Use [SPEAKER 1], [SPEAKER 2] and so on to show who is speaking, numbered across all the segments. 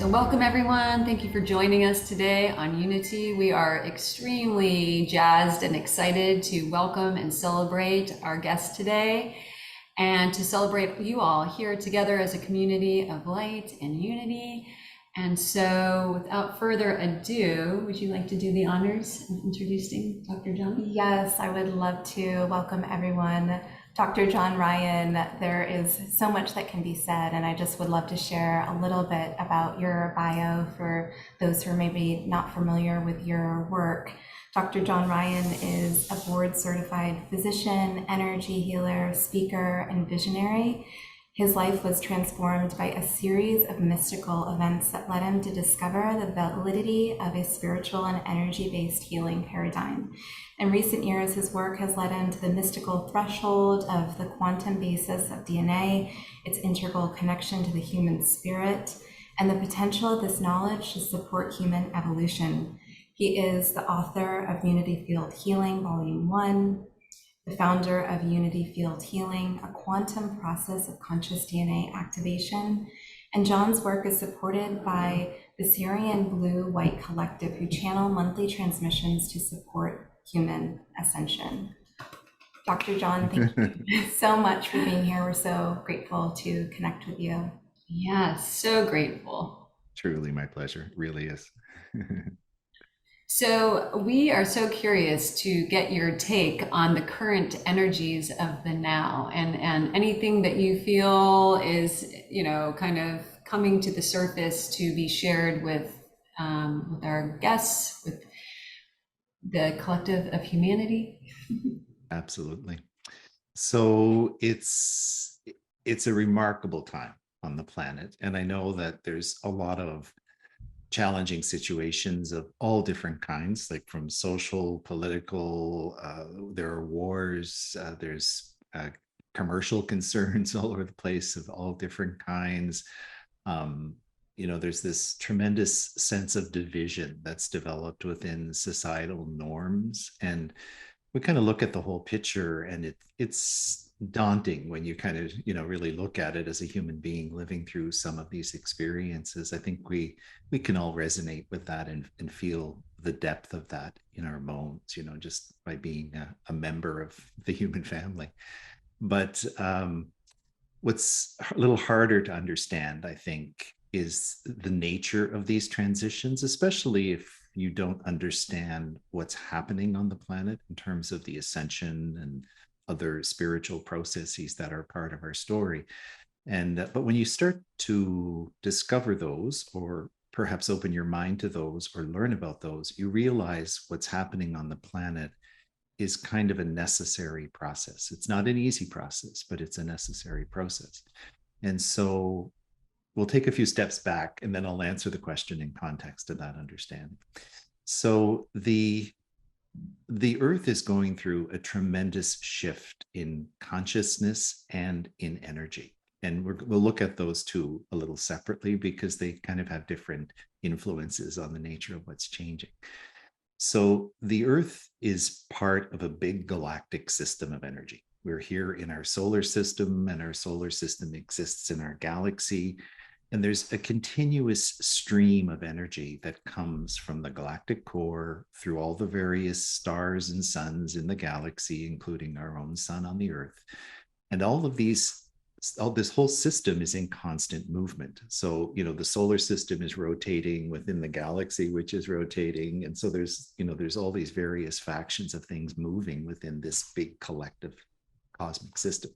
[SPEAKER 1] So welcome everyone. Thank you for joining us today on Unity. We are extremely jazzed and excited to welcome and celebrate our guest today and to celebrate you all here together as a community of light and unity. And so without further ado, would you like to do the honors of introducing Dr. John?
[SPEAKER 2] Yes, I would love to welcome everyone. Dr. John Ryan, there is so much that can be said, and I just would love to share a little bit about your bio for those who are maybe not familiar with your work. Dr. John Ryan is a board certified physician, energy healer, speaker, and visionary. His life was transformed by a series of mystical events that led him to discover the validity of a spiritual and energy-based healing paradigm. In recent years, his work has led him to the mystical threshold of the quantum basis of DNA, its integral connection to the human spirit, and the potential of this knowledge to support human evolution. He is the author of Unity Field Healing, Volume 1, the founder of Unity Field Healing, a quantum process of conscious DNA activation. And John's work is supported by the Syrian Blue White Collective, who channel monthly transmissions to support human ascension. Dr. John, thank you so much for being here. We're so grateful to connect with you.
[SPEAKER 1] Yeah, so grateful.
[SPEAKER 3] Truly my pleasure. It really is.
[SPEAKER 1] So we are so curious to get your take on the current energies of the now and anything that you feel is, kind of coming to the surface to be shared with our guests, with the collective of humanity.
[SPEAKER 3] Absolutely. So it's a remarkable time on the planet. And I know that there's a lot of challenging situations of all different kinds, like from social, political, there are wars, there's commercial concerns all over the place of all different kinds. There's this tremendous sense of division that's developed within societal norms. And we kind of look at the whole picture, and it's daunting when you kind of really look at it as a human being living through some of these experiences. I think we can all resonate with that and feel the depth of that in our bones, just by being a member of the human family. But what's a little harder to understand, I think, is the nature of these transitions, especially if you don't understand what's happening on the planet in terms of the ascension and other spiritual processes that are part of our story. But when you start to discover those, or perhaps open your mind to those or learn about those, you realize what's happening on the planet is kind of a necessary process. It's not an easy process, but it's a necessary process. And so we'll take a few steps back, and then I'll answer the question in context of that understanding. So the Earth is going through a tremendous shift in consciousness and in energy. And we'll look at those two a little separately because they kind of have different influences on the nature of what's changing. So the Earth is part of a big galactic system of energy. We're here in our solar system, and our solar system exists in our galaxy. And there's a continuous stream of energy that comes from the galactic core through all the various stars and suns in the galaxy, including our own sun on the Earth. And all this whole system is in constant movement. So, the solar system is rotating within the galaxy, which is rotating. And so there's all these various factions of things moving within this big collective cosmic system.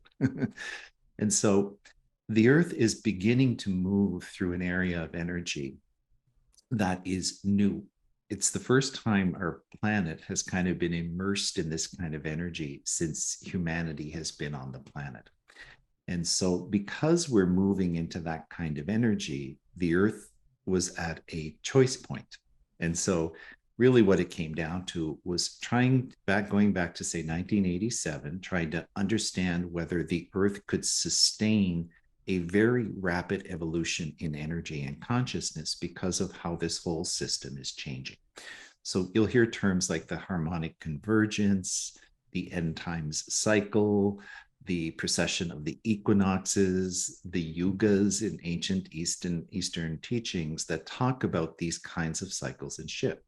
[SPEAKER 3] And so the Earth is beginning to move through an area of energy that is new. It's the first time our planet has kind of been immersed in this kind of energy since humanity has been on the planet. And so because we're moving into that kind of energy, the Earth was at a choice point. And so really what it came down to was going back to say 1987, trying to understand whether the Earth could sustain a very rapid evolution in energy and consciousness because of how this whole system is changing. So you'll hear terms like the harmonic convergence, the end times cycle, the precession of the equinoxes, the yugas in ancient Eastern teachings that talk about these kinds of cycles and shift.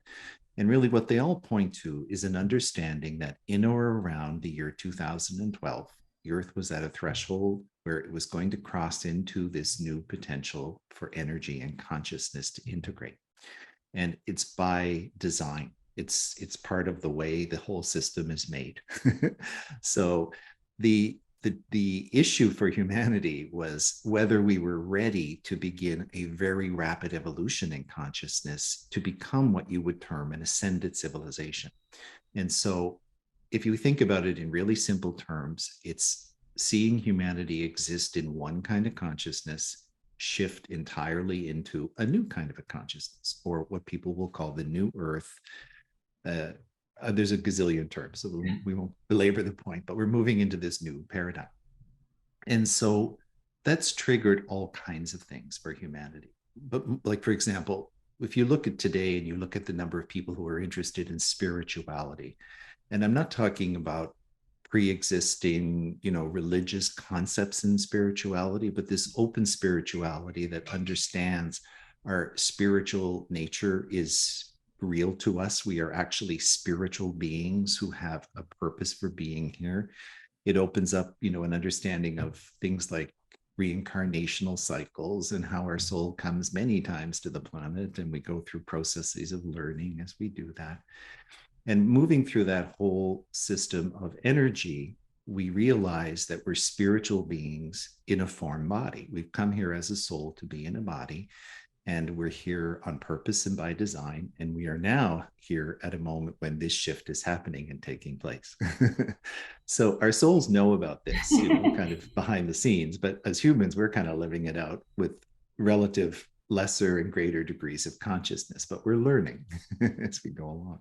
[SPEAKER 3] And really, what they all point to is an understanding that in or around the year 2012, the Earth was at a threshold where it was going to cross into this new potential for energy and consciousness to integrate. And it's by design. It's part of the way the whole system is made. So the issue for humanity was whether we were ready to begin a very rapid evolution in consciousness to become what you would term an ascended civilization. And so if you think about it in really simple terms, it's seeing humanity exist in one kind of consciousness, shift entirely into a new kind of a consciousness, or what people will call the new earth. There's a gazillion terms, so we won't belabor the point, but we're moving into this new paradigm. And so that's triggered all kinds of things for humanity. But like, for example, if you look at today and you look at the number of people who are interested in spirituality, and I'm not talking about pre-existing, religious concepts in spirituality, but this open spirituality that understands our spiritual nature is real to us. We are actually spiritual beings who have a purpose for being here. It opens up, an understanding of things like reincarnational cycles and how our soul comes many times to the planet, and we go through processes of learning as we do that. And moving through that whole system of energy, we realize that we're spiritual beings in a form body. We've come here as a soul to be in a body, and we're here on purpose and by design. And we are now here at a moment when this shift is happening and taking place. So our souls know about this, kind of behind the scenes, but as humans, we're kind of living it out with relative lesser and greater degrees of consciousness, but we're learning as we go along.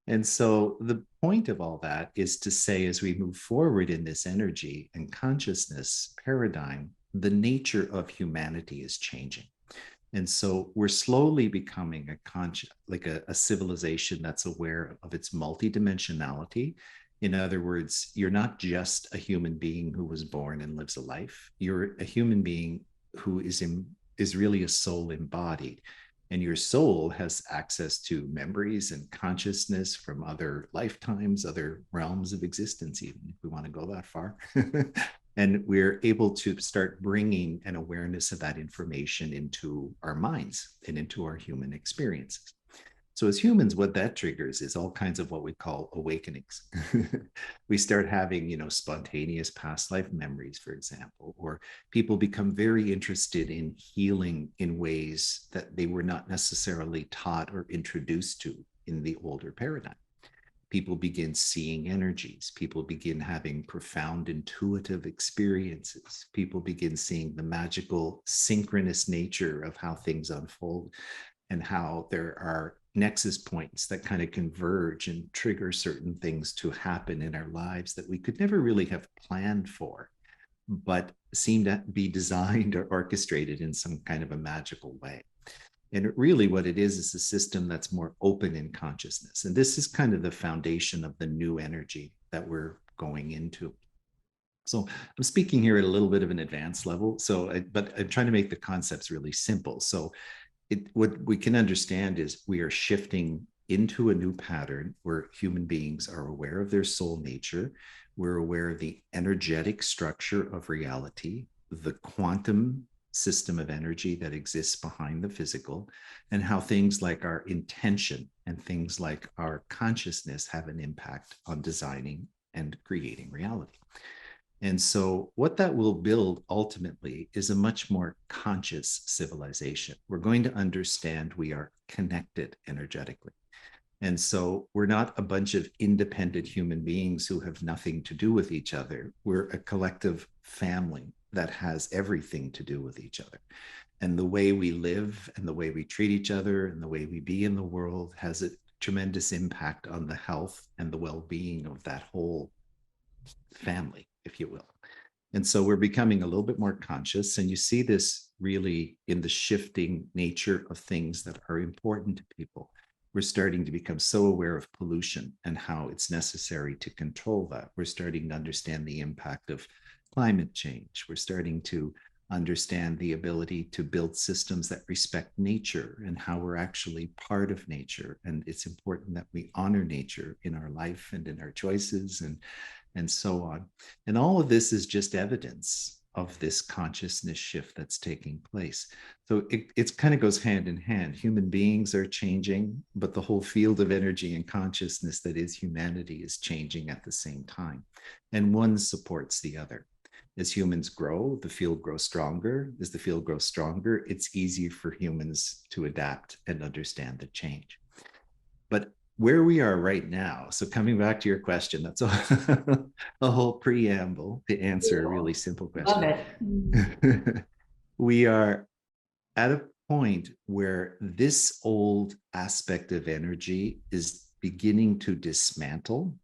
[SPEAKER 3] And so the point of all that is to say, as we move forward in this energy and consciousness paradigm, the nature of humanity is changing. And so we're slowly becoming a civilization that's aware of its multidimensionality. In other words, you're not just a human being who was born and lives a life. You're a human being who is really a soul embodied. And your soul has access to memories and consciousness from other lifetimes, other realms of existence, even if we want to go that far. And we're able to start bringing an awareness of that information into our minds and into our human experiences. So as humans, what that triggers is all kinds of what we call awakenings. We start having, spontaneous past life memories, for example, or people become very interested in healing in ways that they were not necessarily taught or introduced to in the older paradigm. People begin seeing energies. People begin having profound intuitive experiences. People begin seeing the magical synchronous nature of how things unfold and how there are nexus points that kind of converge and trigger certain things to happen in our lives that we could never really have planned for, but seem to be designed or orchestrated in some kind of a magical way. And really what it is a system that's more open in consciousness. And this is kind of the foundation of the new energy that we're going into. So I'm speaking here at a little bit of an advanced level. But I'm trying to make the concepts really simple. So what we can understand is we are shifting into a new pattern where human beings are aware of their soul nature. We're aware of the energetic structure of reality, the quantum system of energy that exists behind the physical, and how things like our intention and things like our consciousness have an impact on designing and creating reality. And so what that will build ultimately is a much more conscious civilization. We're going to understand we are connected energetically. And so we're not a bunch of independent human beings who have nothing to do with each other. We're a collective family that has everything to do with each other. And the way we live and the way we treat each other and the way we be in the world has a tremendous impact on the health and the well-being of that whole family, if you will. And so we're becoming a little bit more conscious. And you see this really in the shifting nature of things that are important to people. we're starting to become so aware of pollution and how it's necessary to control that. We're starting to understand the impact of climate change. We're starting to understand the ability to build systems that respect nature and how we're actually part of nature. And it's important that we honor nature in our life and in our choices and so on. And all of this is just evidence of this consciousness shift that's taking place. So it kind of goes hand in hand. Human beings are changing, but the whole field of energy and consciousness that is humanity is changing at the same time. And one supports the other. As humans grow, the field grows stronger. As the field grows stronger, it's easier for humans to adapt and understand the change. But where we are right now, so coming back to your question, that's a whole preamble to answer a really simple
[SPEAKER 1] Love
[SPEAKER 3] question.
[SPEAKER 1] it.
[SPEAKER 3] We are at a point where this old aspect of energy is beginning to dismantle,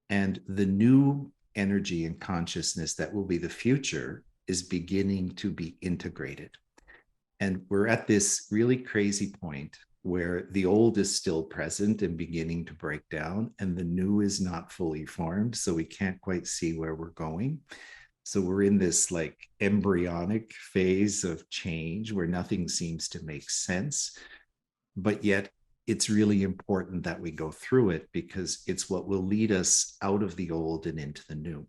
[SPEAKER 3] and the new energy and consciousness that will be the future is beginning to be integrated. And we're at this really crazy point where the old is still present and beginning to break down, and the new is not fully formed. So we can't quite see where we're going. So we're in this like embryonic phase of change where nothing seems to make sense. But yet it's really important that we go through it because it's what will lead us out of the old and into the new.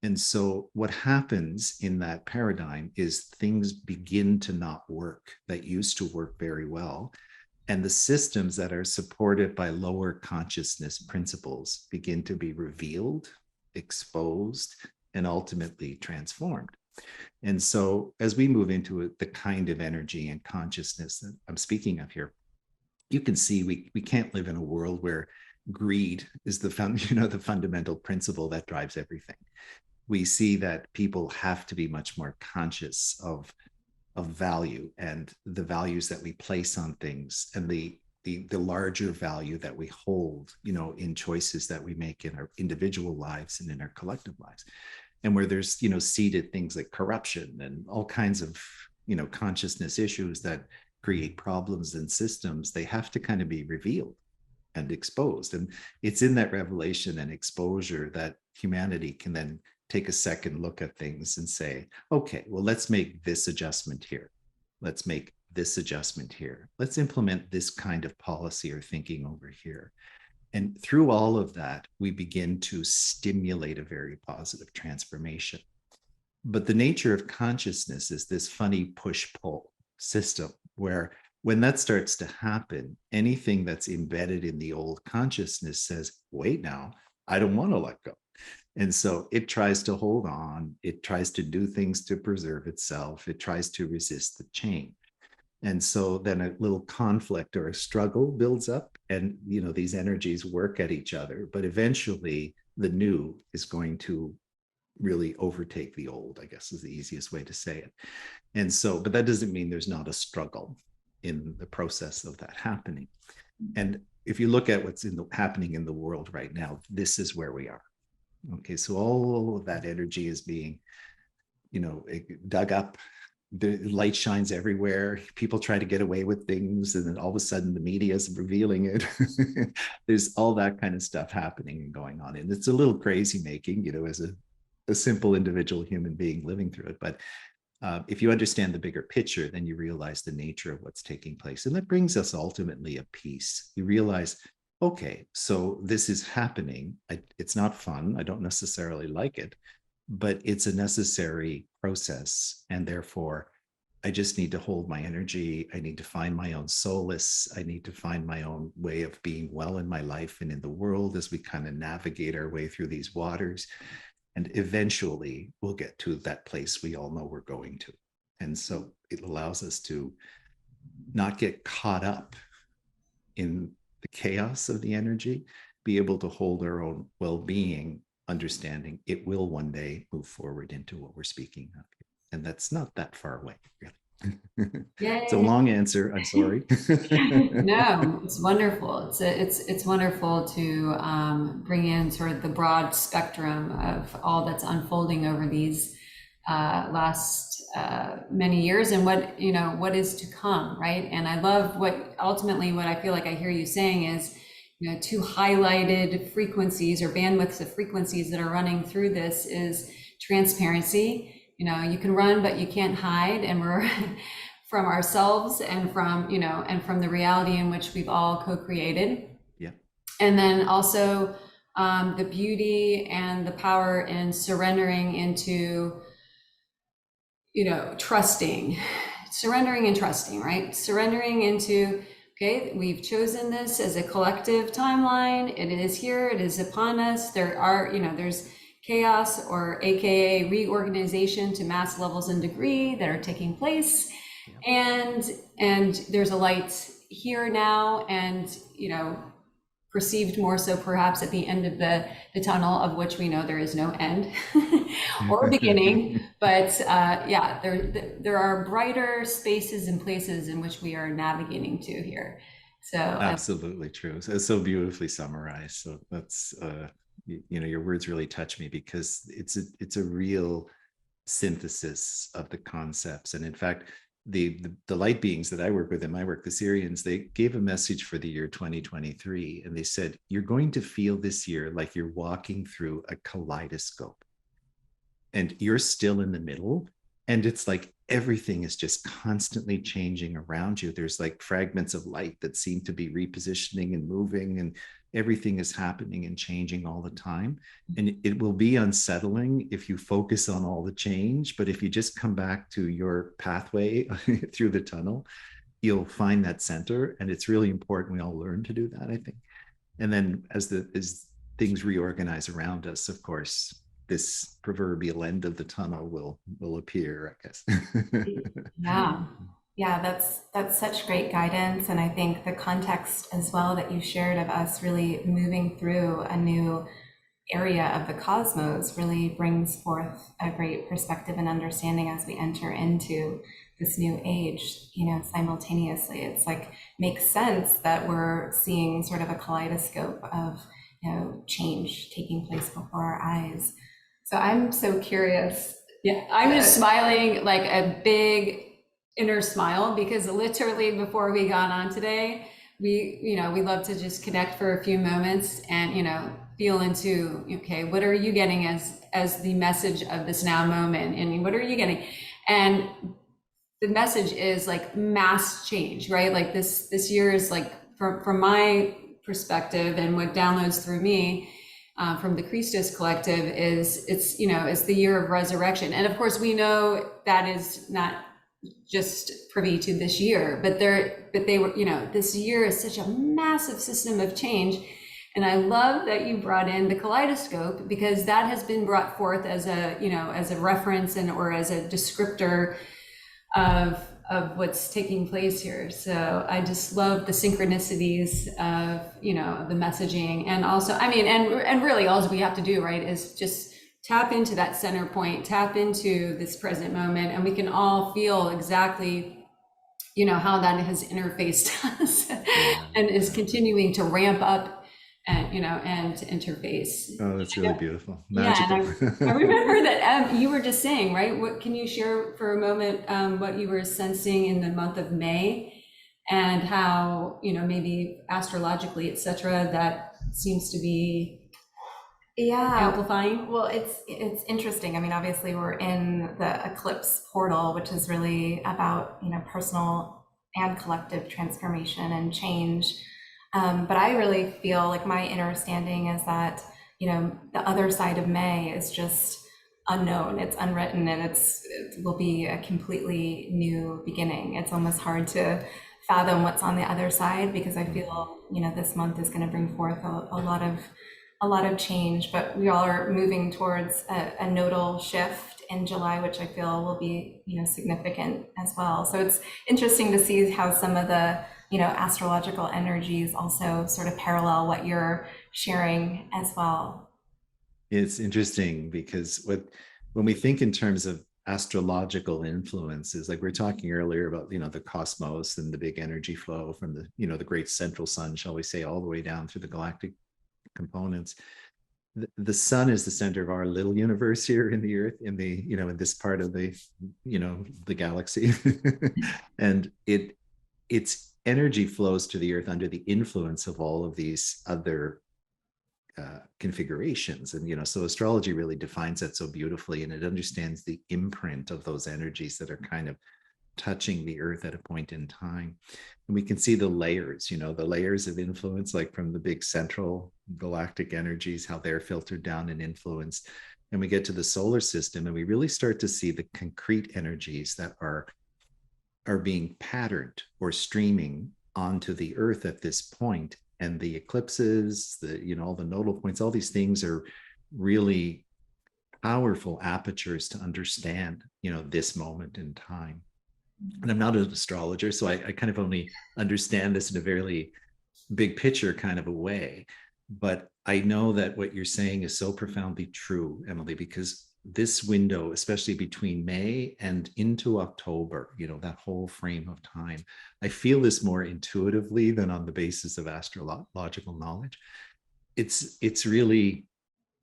[SPEAKER 3] And so what happens in that paradigm is things begin to not work that used to work very well. And the systems that are supported by lower consciousness principles begin to be revealed, exposed, and ultimately transformed. And so as we move into the kind of energy and consciousness that I'm speaking of here, you can see we can't live in a world where greed is the fundamental principle that drives everything. We see that people have to be much more conscious of value and the values that we place on things and the larger value that we hold, in choices that we make in our individual lives and in our collective lives. And where there's, seeded things like corruption and all kinds of, consciousness issues that create problems in systems, they have to kind of be revealed and exposed. And it's in that revelation and exposure that humanity can then take a second look at things and say, okay, well, let's make this adjustment here. Let's make this adjustment here. Let's implement this kind of policy or thinking over here. And through all of that, we begin to stimulate a very positive transformation. But the nature of consciousness is this funny push-pull system where when that starts to happen, anything that's embedded in the old consciousness says, wait now, I don't want to let go. And so it tries to hold on. It tries to do things to preserve itself. It tries to resist the change. And so then a little conflict or a struggle builds up, and these energies work at each other. But eventually the new is going to really overtake the old, I guess is the easiest way to say it. And so, but that doesn't mean there's not a struggle in the process of that happening. And if you look at what's happening in the world right now, this is where we are. Okay, so all of that energy is being, dug up. The light shines everywhere. People try to get away with things, and then all of a sudden the media is revealing it. There's all that kind of stuff happening and going on. And it's a little crazy making, as a simple individual human being living through it. But if you understand the bigger picture, then you realize the nature of what's taking place. And that brings us ultimately a peace. You realize, okay, so this is happening. It's not fun. I don't necessarily like it, but it's a necessary process. And therefore, I just need to hold my energy. I need to find my own solace. I need to find my own way of being well in my life and in the world as we kind of navigate our way through these waters. And eventually we'll get to that place we all know we're going to. And so it allows us to not get caught up in the chaos of the energy, be able to hold our own well-being, understanding it will one day move forward into what we're speaking of. And that's not that far away, really. It's a long answer. I'm sorry.
[SPEAKER 1] No, it's wonderful. It's wonderful to bring in sort of the broad spectrum of all that's unfolding over these last many years, and what, what is to come, right? And I love what ultimately what I feel like I hear you saying is, two highlighted frequencies or bandwidths of frequencies that are running through this is transparency. You can run, but you can't hide, and we're from ourselves and from, and from the reality in which we've all co-created.
[SPEAKER 3] Yeah.
[SPEAKER 1] And then also the beauty and the power in surrendering into, surrendering and trusting, right? Surrendering into, okay, we've chosen this as a collective timeline. It is here, it is upon us. There are, there's chaos, or AKA reorganization to mass levels and degree that are taking place. Yeah. And there's a light here now, and, perceived more so perhaps at the end of the tunnel, of which we know there is no end or beginning. But yeah, there are brighter spaces and places in which we are navigating to here. So
[SPEAKER 3] absolutely true. So beautifully summarized. So that's your words really touch me, because it's a real synthesis of the concepts. And in fact, the light beings that I work with in my work, the Syrians, they gave a message for the year 2023, and they said, you're going to feel this year like you're walking through a kaleidoscope, and you're still in the middle, and it's like everything is just constantly changing around you. There's like fragments of light that seem to be repositioning and moving, and everything is happening and changing all the time. And it will be unsettling if you focus on all the change, but if you just come back to your pathway through the tunnel, you'll find that center. And it's really important we all learn to do that, I think. And then as things reorganize around us, of course, this proverbial end of the tunnel will appear, I guess.
[SPEAKER 2] Yeah, that's such great guidance. And I think the context as well that you shared of us really moving through a new area of the cosmos really brings forth a great perspective and understanding as we enter into this new age, simultaneously. It's like, makes sense that we're seeing sort of a kaleidoscope of, change taking place before our eyes. So I'm so curious.
[SPEAKER 1] Yeah, I'm just smiling like a big inner smile, because literally before we got on today, we love to just connect for a few moments and, feel into, okay, what are you getting as the message of this now moment? And what are you getting? And the message is like mass change, right? Like this year is like, from my perspective and what downloads through me, from the Christos Collective, it's the year of resurrection. And of course we know that is not just privy to this year, but they were, this year is such a massive system of change. And I love that you brought in the kaleidoscope, because that has been brought forth as a reference or as a descriptor of what's taking place here. So I just love the synchronicities of, the messaging. And also, and really all we have to do, right, is just tap into that center point, tap into this present moment, and we can all feel exactly, how that has interfaced us and is continuing to ramp up and, and interface.
[SPEAKER 3] Oh, that's really beautiful. Magical.
[SPEAKER 1] Yeah, and I remember that you were just saying, right? What can you share for a moment, what you were sensing in the month of May, and how, maybe astrologically, et cetera, that seems to be amplifying?
[SPEAKER 2] Well, it's interesting. Obviously we're in the eclipse portal, which is really about, personal and collective transformation and change. But I really feel like my understanding is that, the other side of May is just unknown, it's unwritten, and it will be a completely new beginning. It's almost hard to fathom what's on the other side, because I feel, this month is going to bring forth a lot of change, but we all are moving towards a nodal shift in July, which I feel will be, significant as well. So it's interesting to see how some of the, astrological energies also sort of parallel what you're sharing as well.
[SPEAKER 3] It's interesting because when we think in terms of astrological influences, like we were talking earlier about, the cosmos and the big energy flow from the, the great central sun, shall we say, all the way down through the galactic components. the sun is the center of our little universe here in the earth, in the, in this part of the, the galaxy. And its energy flows to the earth under the influence of all of these other configurations. And so astrology really defines that so beautifully, and it understands the imprint of those energies that are kind of touching the earth at a point in time. And we can see the layers, the layers of influence, like from the big central galactic energies, how they're filtered down and influenced. And we get to the solar system, and we really start to see the concrete energies that are being patterned or streaming onto the earth at this point. And the eclipses, all the nodal points, all these things are really powerful apertures to understand, this moment in time. And I'm not an astrologer, so I kind of only understand this in a very big picture kind of a way. But I know that what you're saying is so profoundly true, Emily, because this window, especially between May and into October, that whole frame of time, I feel this more intuitively than on the basis of astrological knowledge. It's really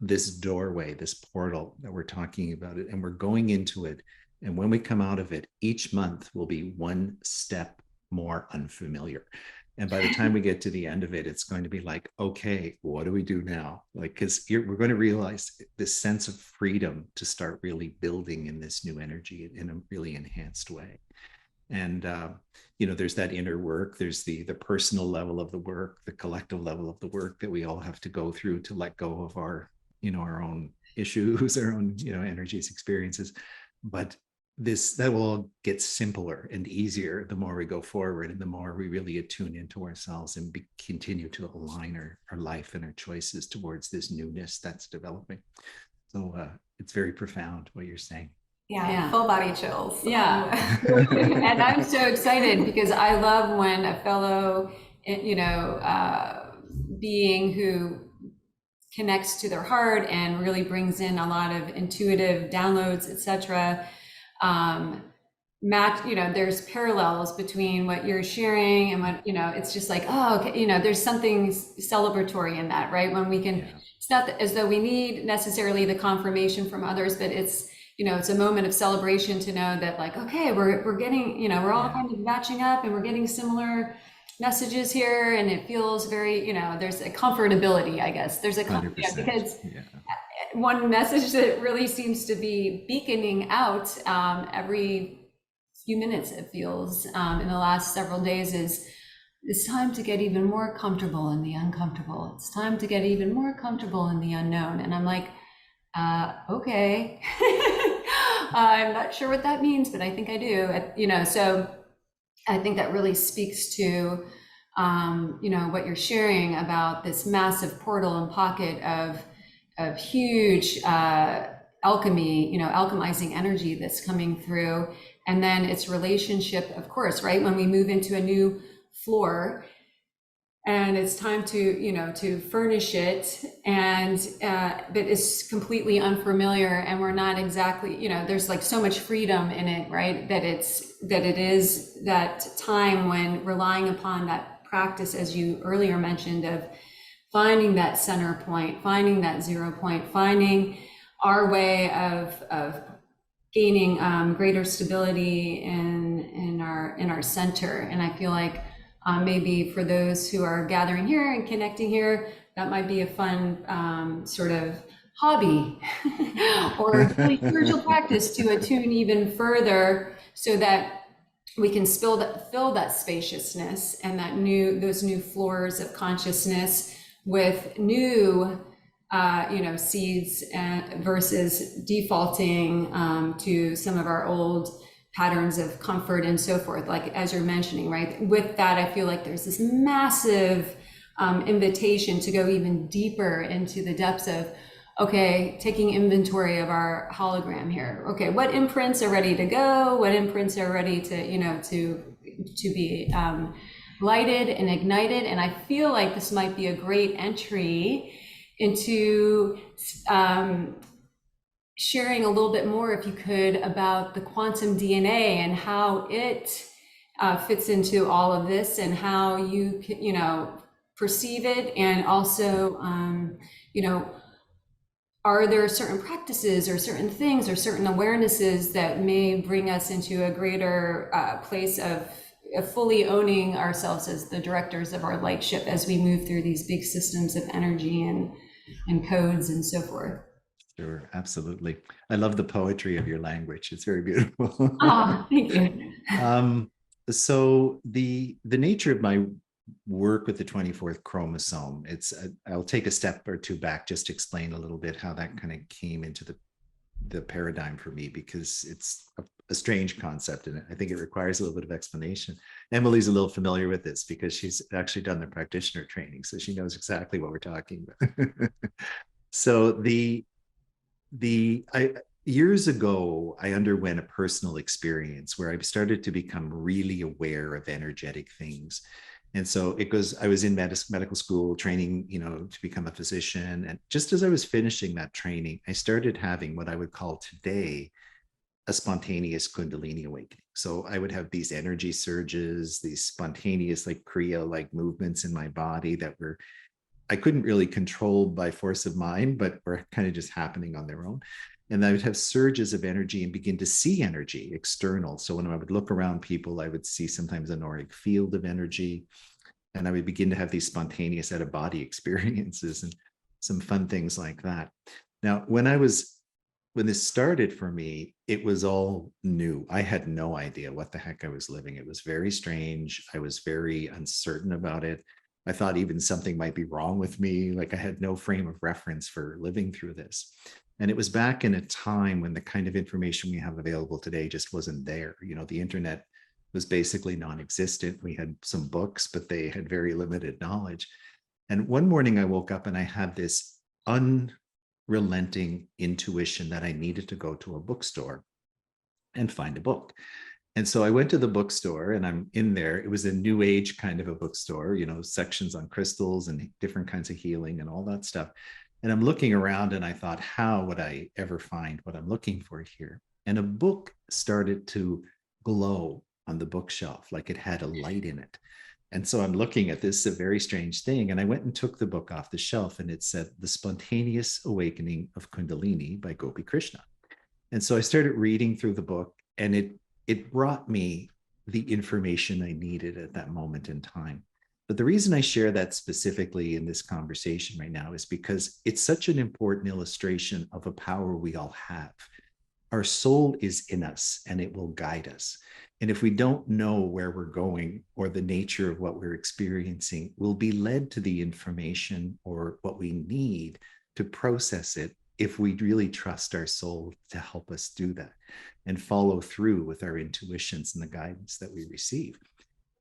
[SPEAKER 3] this doorway, this portal that we're talking about it, and we're going into it. And when we come out of it, each month will be one step more unfamiliar. And by the time we get to the end of it, it's going to be like, okay, what do we do now? Like, because we're going to realize this sense of freedom to start really building in this new energy in a really enhanced way. And, there's that inner work, there's the personal level of the work, the collective level of the work that we all have to go through to let go of our, our own issues, our own, energies, experiences. But that will get simpler and easier the more we go forward, and the more we really attune into ourselves and continue to align our life and our choices towards this newness that's developing. So it's very profound what you're saying.
[SPEAKER 2] Yeah, full body chills.
[SPEAKER 1] Yeah. And I'm so excited because I love when a fellow, being who connects to their heart and really brings in a lot of intuitive downloads, etc. There's parallels between what you're sharing and what, it's just like, oh, okay, there's something celebratory in that, right? When we can, it's not as though we need necessarily the confirmation from others, but it's, it's a moment of celebration to know that, like, okay, we're getting, we're all kind of matching up and we're getting similar messages here, and it feels very, there's a comfortability, I guess. There's a because one message that really seems to be beaconing out every few minutes, it feels, in the last several days, is it's time to get even more comfortable in the uncomfortable. It's time to get even more comfortable in the unknown. And I'm like, okay. I'm not sure what that means, but I think I do. So I think that really speaks to, what you're sharing about this massive portal and pocket of huge alchemy, alchemizing energy that's coming through. And then its relationship, of course, right? When we move into a new floor and it's time to, to furnish it, and but it's completely unfamiliar, and we're not exactly, there's like so much freedom in it, right? That it is that time when relying upon that practice, as you earlier mentioned, of finding that center point, finding that 0 point, finding our way of gaining greater stability in our center. And I feel like maybe for those who are gathering here and connecting here, that might be a fun sort of hobby or really spiritual practice to attune even further, so that we can fill that spaciousness and those new floors of consciousness with new seeds, versus defaulting to some of our old patterns of comfort and so forth, like as you're mentioning, right? With that, I feel like there's this massive invitation to go even deeper into the depths of, okay, taking inventory of our hologram here. Okay, what imprints are ready to go? What imprints are ready to be lighted and ignited? And I feel like this might be a great entry into sharing a little bit more, if you could, about the quantum DNA and how it fits into all of this, and how you can, perceive it, and also, are there certain practices or certain things or certain awarenesses that may bring us into a greater place of fully owning ourselves as the directors of our light ship as we move through these big systems of energy and codes and so forth?
[SPEAKER 3] Sure, absolutely. I love the poetry of your language. It's very beautiful.
[SPEAKER 1] Ah, thank you.
[SPEAKER 3] um, so the nature of my work with the 24th chromosome, I'll take a step or two back just to explain a little bit how that kind of came into the paradigm for me, because it's a strange concept and I think it requires a little bit of explanation. Emily's a little familiar with this because she's actually done the practitioner training, so she knows exactly what we're talking about. So years ago, I underwent a personal experience where I started to become really aware of energetic things. And so it goes, I was in medical school training, to become a physician. And just as I was finishing that training, I started having what I would call today a spontaneous Kundalini awakening. So I would have these energy surges, these spontaneous, like Kriya-like movements in my body that I couldn't really control by force of mind, but were kind of just happening on their own. And I would have surges of energy and begin to see energy external. So when I would look around people, I would see sometimes an auric field of energy. And I would begin to have these spontaneous out of body experiences and some fun things like that. Now, when this started for me, it was all new. I had no idea what the heck I was living. It was very strange. I was very uncertain about it. I thought even something might be wrong with me. Like I had no frame of reference for living through this. And it was back in a time when the kind of information we have available today just wasn't there. The internet was basically non-existent. We had some books, but they had very limited knowledge. And one morning I woke up and I had this unrelenting intuition that I needed to go to a bookstore and find a book. And so I went to the bookstore and I'm in there. It was a new age kind of a bookstore, sections on crystals and different kinds of healing and all that stuff. And I'm looking around and I thought, how would I ever find what I'm looking for here? And a book started to glow on the bookshelf, like it had a light in it. And so I'm looking at this, a very strange thing. And I went and took the book off the shelf and it said, The Spontaneous Awakening of Kundalini by Gopi Krishna. And so I started reading through the book and it brought me the information I needed at that moment in time. But the reason I share that specifically in this conversation right now is because it's such an important illustration of a power we all have. Our soul is in us and it will guide us. And if we don't know where we're going or the nature of what we're experiencing, we'll be led to the information or what we need to process it if we really trust our soul to help us do that and follow through with our intuitions and the guidance that we receive.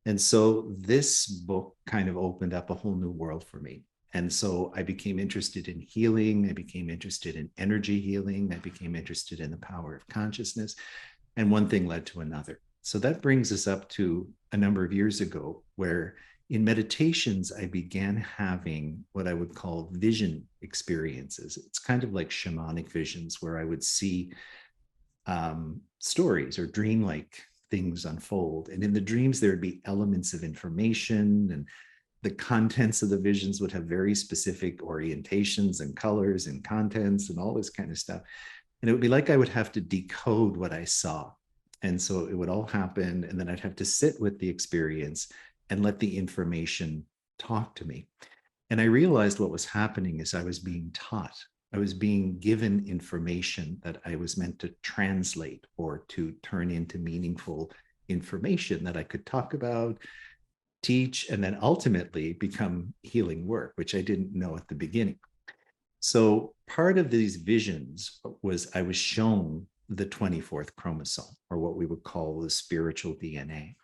[SPEAKER 3] And so this book kind of opened up a whole new world for me. And so I became interested in healing. I became interested in energy healing. I became interested in the power of consciousness. And one thing led to another. So that brings us up to a number of years ago, where in meditations, I began having what I would call vision experiences. It's kind of like shamanic visions where I would see stories or dreamlike things unfold. And in the dreams, there would be elements of information, and the contents of the visions would have very specific orientations and colors and contents and all this kind of stuff. And it would be like I would have to decode what I saw. And so it would all happen. And then I'd have to sit with the experience and let the information talk to me. And I realized what was happening is I was being taught. I was being given information that I was meant to translate or to turn into meaningful information that I could talk about, teach, and then ultimately become healing work, which I didn't know at the beginning. So part of these visions was I was shown the 24th chromosome, or what we would call the spiritual DNA.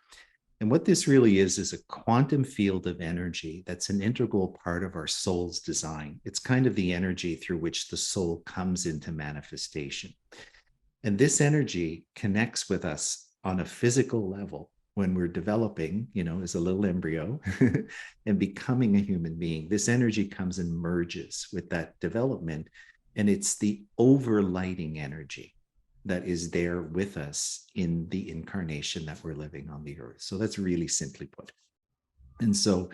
[SPEAKER 3] And what this really is a quantum field of energy that's an integral part of our soul's design. It's kind of the energy through which the soul comes into manifestation. And this energy connects with us on a physical level when we're developing, as a little embryo and becoming a human being. This energy comes and merges with that development. And it's the overlighting energy that is there with us in the incarnation that we're living on the earth. So that's really simply put. And so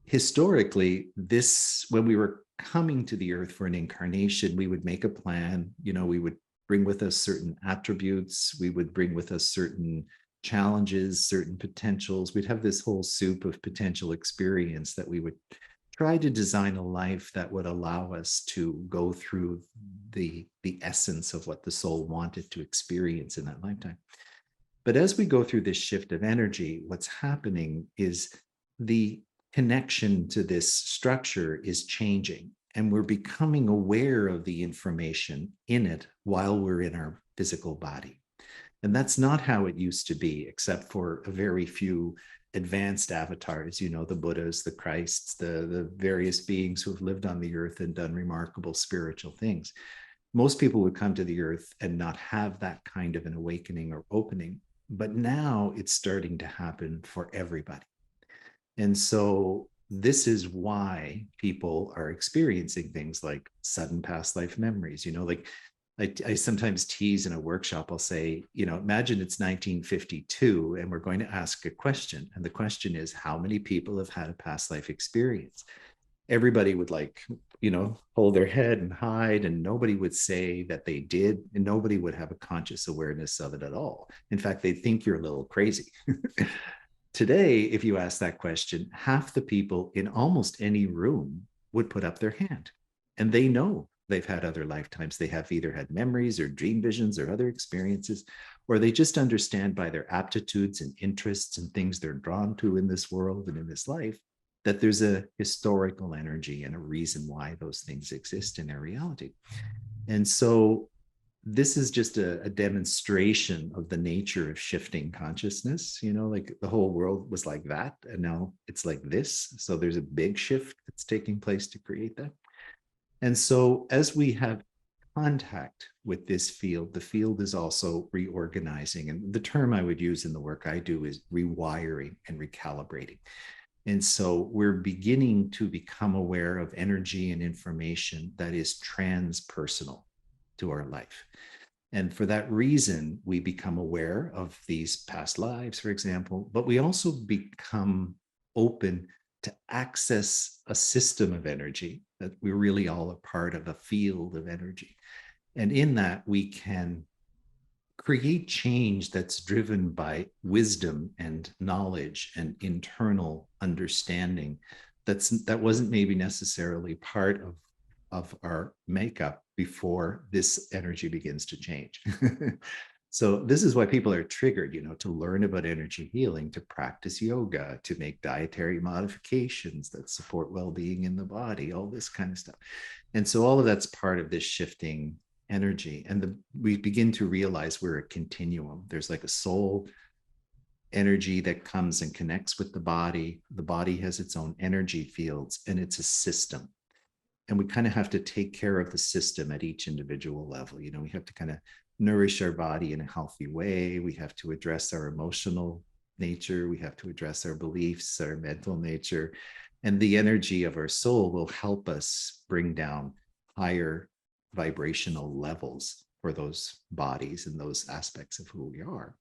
[SPEAKER 3] historically, this, when we were coming to the earth for an incarnation, we would make a plan. We would bring with us certain attributes, we would bring with us certain challenges, certain potentials. We'd have this whole soup of potential experience that we would try to design a life that would allow us to go through the essence of what the soul wanted to experience in that lifetime. But as we go through this shift of energy, what's happening is the connection to this structure is changing, and we're becoming aware of the information in it while we're in our physical body. And that's not how it used to be, except for a very few advanced avatars, the Buddhas, the Christs, the various beings who have lived on the earth and done remarkable spiritual things. Most people would come to the earth and not have that kind of an awakening or opening. But now it's starting to happen for everybody. And so this is why people are experiencing things like sudden past life memories. Like I sometimes tease in a workshop, I'll say, imagine it's 1952 and we're going to ask a question. And the question is, how many people have had a past life experience? Everybody would hold their head and hide, and nobody would say that they did, and nobody would have a conscious awareness of it at all. In fact, they'd think you're a little crazy. Today, if you ask that question, half the people in almost any room would put up their hand, and they know they've had other lifetimes. They have either had memories or dream visions or other experiences, or they just understand by their aptitudes and interests and things they're drawn to in this world and in this life that there's a historical energy and a reason why those things exist in their reality. And so this is just a demonstration of the nature of shifting consciousness. Like the whole world was like that, and now it's like this. So there's a big shift that's taking place to create that. And so as we have contact with this field, the field is also reorganizing. And the term I would use in the work I do is rewiring and recalibrating. And so we're beginning to become aware of energy and information that is transpersonal to our life. And for that reason, we become aware of these past lives, for example, but we also become open to access a system of energy, that we're really all a part of a field of energy. And in that, we can create change that's driven by wisdom and knowledge and internal understanding that wasn't maybe necessarily part of our makeup before this energy begins to change. So this is why people are triggered, to learn about energy healing, to practice yoga, to make dietary modifications that support well-being in the body, all this kind of stuff. And so all of that's part of this shifting energy. And we begin to realize we're a continuum. There's like a soul energy that comes and connects with the body. The body has its own energy fields, and it's a system. And we kind of have to take care of the system at each individual level. We have to kind of nourish our body in a healthy way. We have to address our emotional nature. We have to address our beliefs, our mental nature. And the energy of our soul will help us bring down higher vibrational levels for those bodies and those aspects of who we are.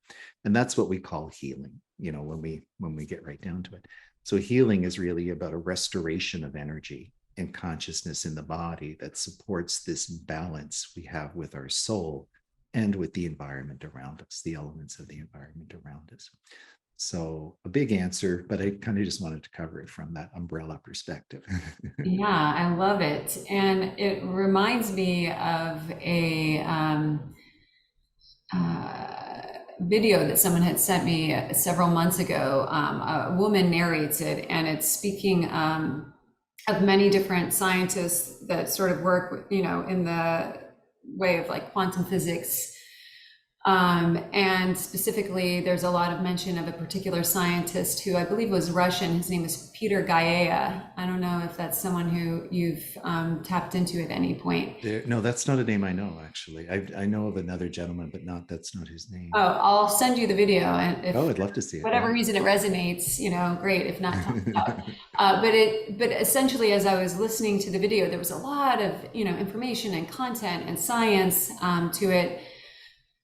[SPEAKER 3] And that's what we call healing, when we get right down to it. So healing is really about a restoration of energy and consciousness in the body that supports this balance we have with our soul and with the environment around us, the elements of the environment around us. So a big answer, but I kind of just wanted to cover it from that umbrella perspective.
[SPEAKER 1] Yeah, I love it. And it reminds me of a video that someone had sent me several months ago. A woman narrates it, and it's speaking of many different scientists that sort of work, in the way of like quantum physics. And specifically, there's a lot of mention of a particular scientist who I believe was Russian. His name is Peter Gaia. I don't know if that's someone who you've tapped into at any point.
[SPEAKER 3] No, that's not a name I know, actually. I know of another gentleman, but that's not his name.
[SPEAKER 1] Oh, I'll send you the video, and if
[SPEAKER 3] I'd love to see it.
[SPEAKER 1] Whatever reason it resonates, great. If not, tell me about. But essentially, as I was listening to the video, there was a lot of information and content and science to it.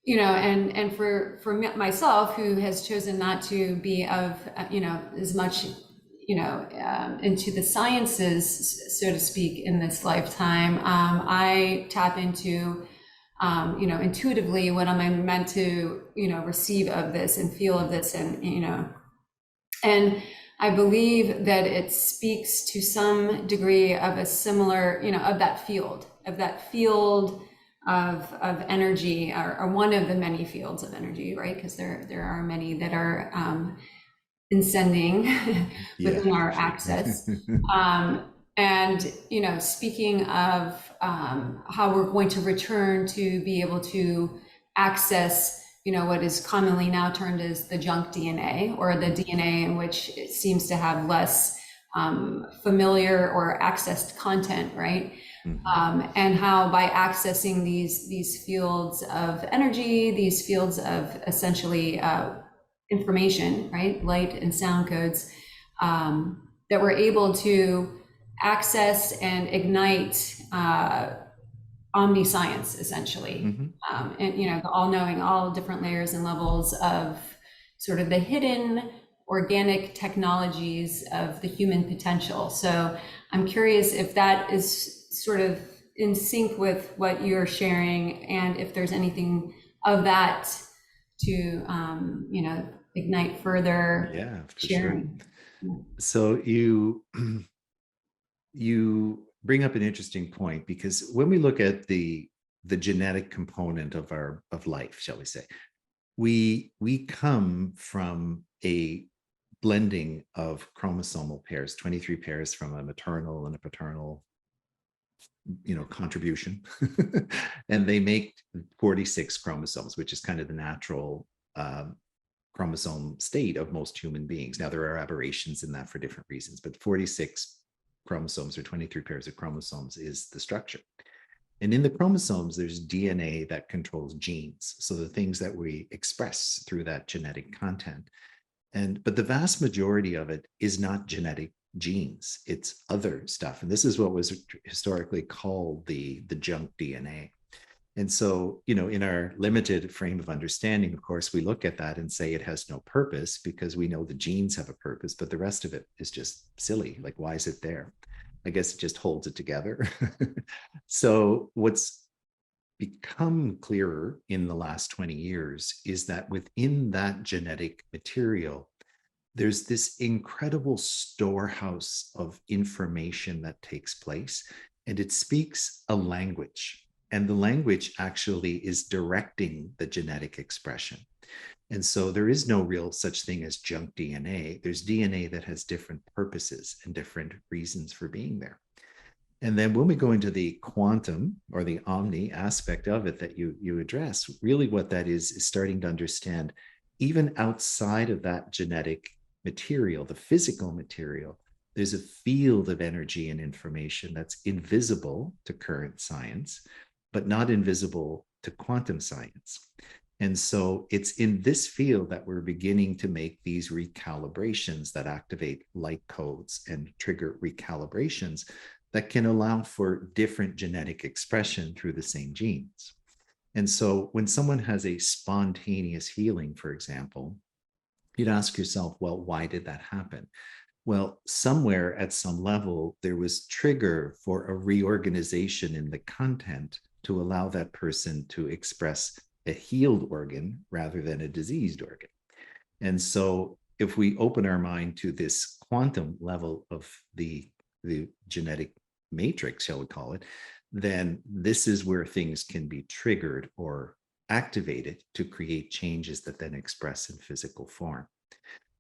[SPEAKER 1] And for myself, who has chosen not to be of, as much into the sciences, so to speak, in this lifetime, I tap into, intuitively what am I meant to, receive of this and feel of this, and I believe that it speaks to some degree of a similar, of that field, of energy, or one of the many fields of energy, right? Because there are many that are ascending
[SPEAKER 3] Yeah,
[SPEAKER 1] within
[SPEAKER 3] for
[SPEAKER 1] our
[SPEAKER 3] sure.
[SPEAKER 1] access. And, speaking of how we're going to return to be able to access, what is commonly now termed as the junk DNA, or the DNA in which it seems to have less familiar or accessed content, right? And how by accessing these fields of energy, these fields of essentially information, right, light and sound codes, that we're able to access and ignite omniscience, essentially, and the all-knowing, all different layers and levels of sort of the hidden organic technologies of the human potential. So I'm curious if that is sort of in sync with what you're sharing, and if there's anything of that to ignite further
[SPEAKER 3] Yeah, for sure.
[SPEAKER 1] sharing.
[SPEAKER 3] So you bring up an interesting point, because when we look at the genetic component of life, shall we say, we come from a blending of chromosomal pairs, 23 pairs from a maternal and a paternal contribution. And they make 46 chromosomes, which is kind of the natural chromosome state of most human beings. Now, there are aberrations in that for different reasons, but 46 chromosomes, or 23 pairs of chromosomes, is the structure. And in the chromosomes, there's DNA that controls genes, so the things that we express through that genetic content. But the vast majority of it is not genetic genes, it's other stuff. And this is what was historically called the junk DNA. And so, in our limited frame of understanding, of course, we look at that and say it has no purpose, because we know the genes have a purpose, but the rest of it is just silly. Like, why is it there? I guess it just holds it together. So what's become clearer in the last 20 years is that within that genetic material, there's this incredible storehouse of information that takes place, and it speaks a language. And the language actually is directing the genetic expression. And so there is no real such thing as junk DNA. There's DNA that has different purposes and different reasons for being there. And then when we go into the quantum, or the omni aspect of it that you address, really what that is starting to understand, even outside of that genetic material, the physical material, there's a field of energy and information that's invisible to current science, but not invisible to quantum science. And so it's in this field that we're beginning to make these recalibrations that activate light codes and trigger recalibrations that can allow for different genetic expression through the same genes. And so when someone has a spontaneous healing, for example, you'd ask yourself, well, why did that happen? Well, somewhere at some level, there was trigger for a reorganization in the content to allow that person to express a healed organ rather than a diseased organ. And so if we open our mind to this quantum level of the genetic matrix, shall we call it, then this is where things can be triggered or activated to create changes that then express in physical form.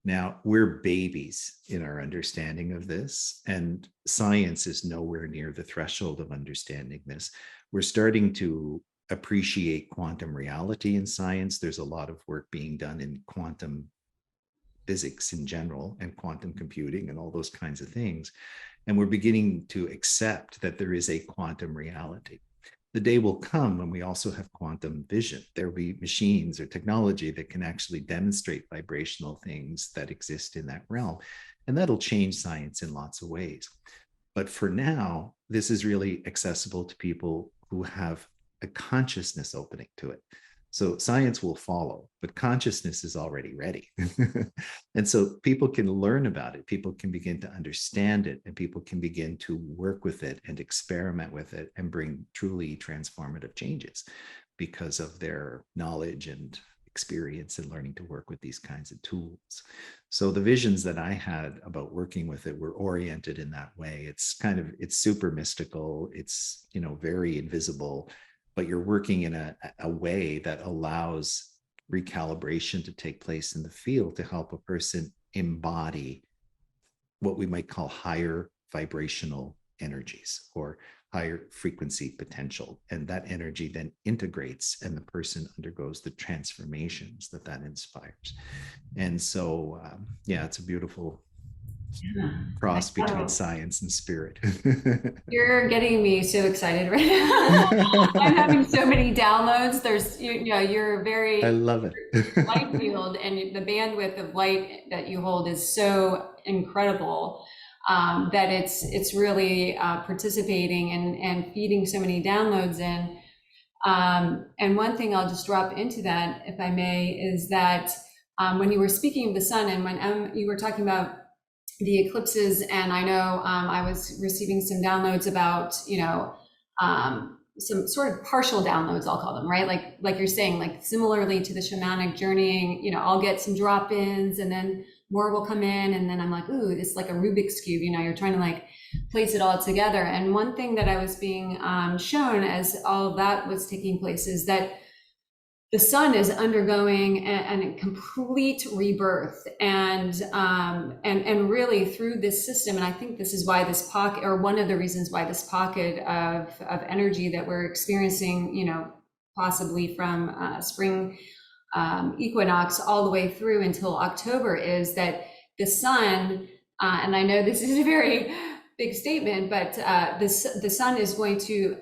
[SPEAKER 3] Now, we're babies in our understanding of this, and science is nowhere near the threshold of understanding this. We're starting to appreciate quantum reality in science. There's a lot of work being done in quantum physics in general, and quantum computing, and all those kinds of things. And we're beginning to accept that there is a quantum reality. The day will come when we also have quantum vision. There will be machines or technology that can actually demonstrate vibrational things that exist in that realm. And that'll change science in lots of ways. But for now, this is really accessible to people who have a consciousness opening to it. So science will follow, but consciousness is already ready. And so people can learn about it, people can begin to understand it, and people can begin to work with it and experiment with it and bring truly transformative changes because of their knowledge and experience in learning to work with these kinds of tools. So the visions that I had about working with it were oriented in that way. It's super mystical, it's, very invisible, but you're working in a way that allows recalibration to take place in the field to help a person embody what we might call higher vibrational energies or higher frequency potential. And that energy then integrates and the person undergoes the transformations that inspires. And so, yeah, it's a beautiful cross between science and spirit.
[SPEAKER 1] You're getting me so excited right now. I'm having so many downloads. You're very
[SPEAKER 3] I love it.
[SPEAKER 1] light field, and the bandwidth of light that you hold is so incredible that it's really participating and feeding so many downloads in. And one thing I'll just drop into that, if I may, is that when you were speaking of the sun and when you were talking about the eclipses, and I know I was receiving some downloads about, some sort of partial downloads, I'll call them, right? Like you're saying, like similarly to the shamanic journeying, I'll get some drop-ins and then more will come in, and then I'm like, ooh, it's like a Rubik's Cube, you're trying to like place it all together. And one thing that I was being shown as all of that was taking place is that the sun is undergoing a complete rebirth, and really through this system. And I think this is why this pocket, or one of the reasons why this pocket of energy that we're experiencing, possibly from spring equinox all the way through until October, is that the sun, and I know this is a very big statement, but the sun is going to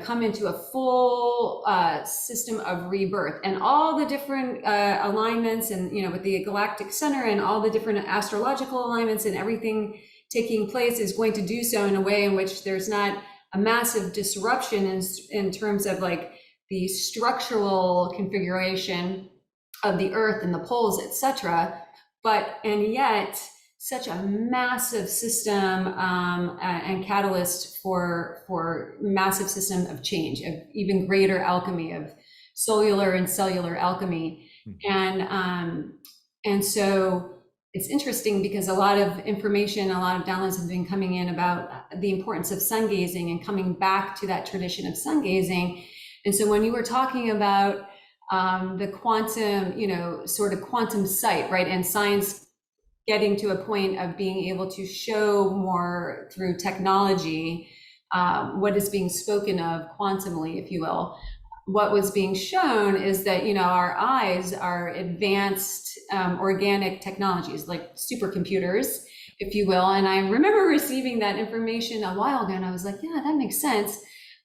[SPEAKER 1] come into a full system of rebirth, and all the different alignments, and with the galactic center and all the different astrological alignments and everything taking place is going to do so in a way in which there's not a massive disruption in terms of like the structural configuration of the earth and the poles, etc. And yet such a massive system and catalyst for massive system of change, of even greater alchemy, of solar and cellular alchemy. And so it's interesting because a lot of information, a lot of downloads have been coming in about the importance of sun gazing and coming back to that tradition of sun gazing. And so when you were talking about the quantum, sort of quantum sight, right, and science getting to a point of being able to show more through technology what is being spoken of quantumly, if you will. What was being shown is that, our eyes are advanced organic technologies, like supercomputers, if you will. And I remember receiving that information a while ago, and I was like, yeah, that makes sense.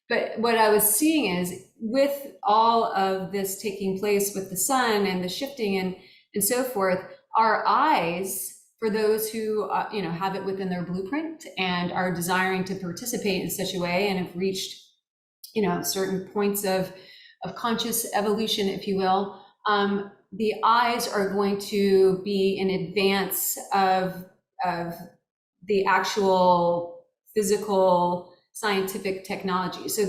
[SPEAKER 1] But what I was seeing is, with all of this taking place with the sun and the shifting and so forth, our eyes, for those who have it within their blueprint and are desiring to participate in such a way and have reached certain points of conscious evolution, if you will, the eyes are going to be in advance of the actual physical scientific technology. So